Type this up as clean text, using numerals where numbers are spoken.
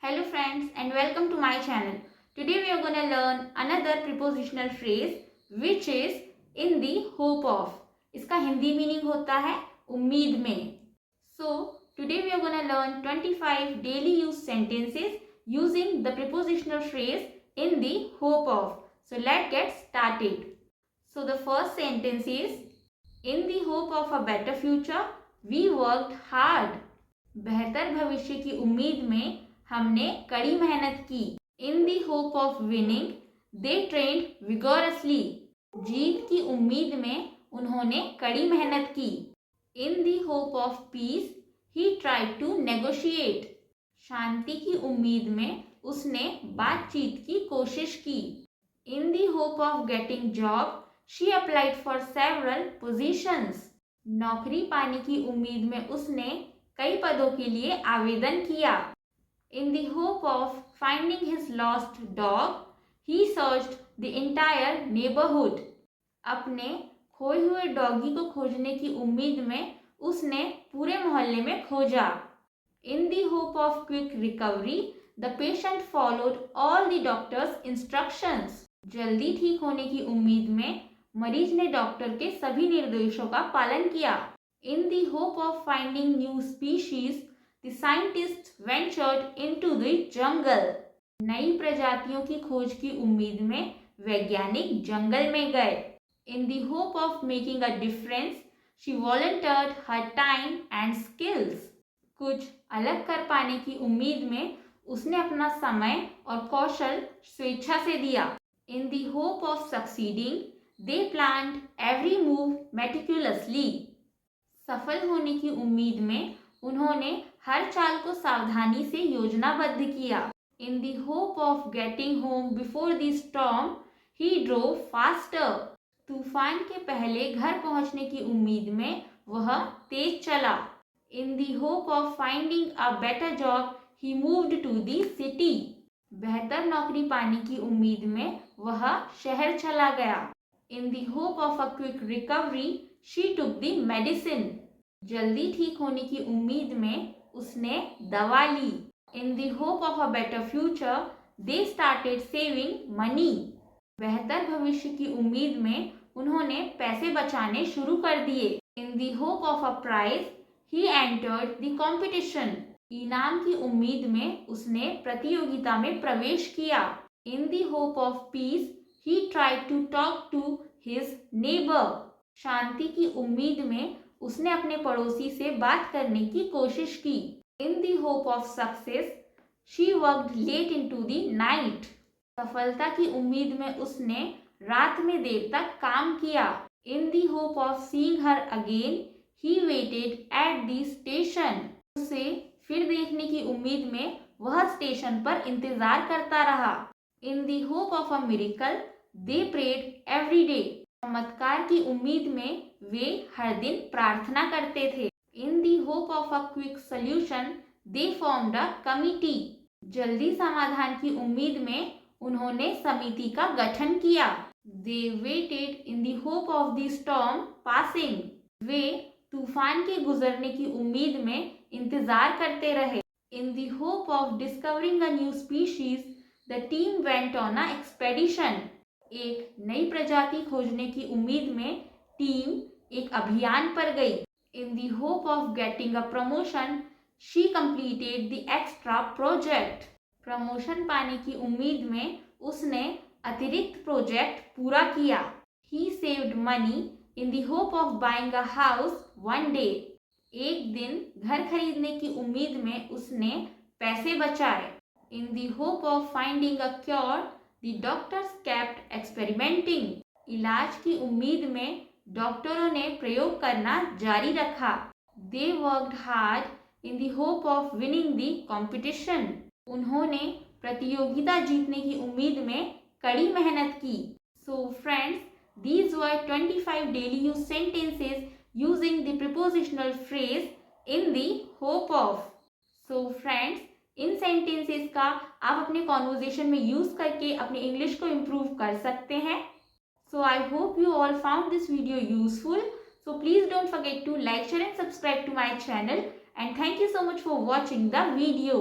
Hello friends and welcome to my channel. Today we are going to learn another prepositional phrase which is in the hope of. इसका Hindi meaning होता है उम्मीद में. So today we are going to learn 25 daily use sentences using the prepositional phrase in the hope of. So let's get started. So the first sentence is in the hope of a better future we worked hard. बेहतर भविष्य की उम्मीद में हमने कड़ी मेहनत की. In the hope of winning they trained vigorously. जीत की उम्मीद में उन्होंने कड़ी मेहनत की. In the hope of peace he tried to negotiate. शांति की उम्मीद में उसने बातचीत की कोशिश की. In the hope of getting job she applied for several positions. नौकरी पाने की उम्मीद में उसने कई पदों के लिए आवेदन किया. In the hope of finding his lost dog, he searched the entire neighborhood. अपने खोए हुए डॉगी को खोजने की उम्मीद में उसने पूरे मोहल्ले में खोजा. In the hope of quick recovery, the patient followed all the doctor's instructions. जल्दी ठीक होने की उम्मीद में मरीज ने डॉक्टर के सभी निर्देशों का पालन किया. In the hope of finding new species, the scientists ventured into the jungle. नई प्रजातियों की खोज की उम्मीद में वैज्ञानिक जंगल में गए. In the hope of making a difference, she volunteered her time and skills. कुछ अलग कर पाने की उम्मीद में उसने अपना समय और कौशल स्वेच्छा से दिया. In the hope of succeeding, they planned every move meticulously. सफल होने की उम्मीद में उन्होंने हर चाल को सावधानी से योजनाबद्ध किया. In the hope of getting home before the storm he drove faster. तूफान के पहले घर पहुंचने की उम्मीद में वह तेज चला. In the hope of finding a better job he moved to the city. बेहतर नौकरी पाने की उम्मीद में वह शहर चला गया. In the hope of a quick recovery she took the medicine. जल्दी ठीक होने की उम्मीद में उसने दवा ली. In the hope of a better future they started saving money. बेहतर भविष्य की उम्मीद में उन्होंने पैसे बचाने शुरू कर दिए. In the hope of a prize he entered the competition. इनाम की उम्मीद में उसने प्रतियोगिता में प्रवेश किया. In the hope of peace he tried to talk to his neighbour. शांति की उम्मीद में उसने अपने पड़ोसी से बात करने की कोशिश की. In the hope of success she worked late into the night. सफलता की उम्मीद में उसने रात में देर तक काम किया. In the hope of seeing her again he waited at the station. उसे फिर देखने की उम्मीद में वह स्टेशन पर इंतजार करता रहा. In the hope of a miracle they prayed every day. चमत्कार की उम्मीद में वे हर दिन प्रार्थना करते थे. In the hope of a quick solution they formed a committee. जल्दी समाधान की उम्मीद में उन्होंने समिति का गठन किया. They waited in the hope of the storm passing. वे तूफान के गुजरने की उम्मीद में इंतजार करते रहे. In the hope of discovering a new species the team went on a expedition. एक नई प्रजाति खोजने की उम्मीद में टीम एक अभियान पर गई. In the hope of getting a promotion she completed the extra project. Promotion पाने की उम्मीद में उसने अतिरिक्त प्रोजेक्ट पूरा किया. He saved money in the hope of buying a house one day. एक दिन घर खरीदने की उम्मीद में उसने पैसे बचाए. इन the hope of finding a cure the doctors kept experimenting. इलाज की उम्मीद में डॉक्टरों ने प्रयोग करना जारी रखा. They worked hard in the hope of winning the competition. उन्होंने प्रतियोगिता जीतने की उम्मीद में कड़ी मेहनत की. So friends, these were 25 daily use sentences using the prepositional phrase in the hope of. So friends, in sentences का आप अपने कॉन्वर्जेशन में यूज करके अपने इंग्लिश को इम्प्रूव कर सकते हैं. So I hope you all found this video useful. So please don't forget to like, share and subscribe to my channel, and thank you so much for watching the video.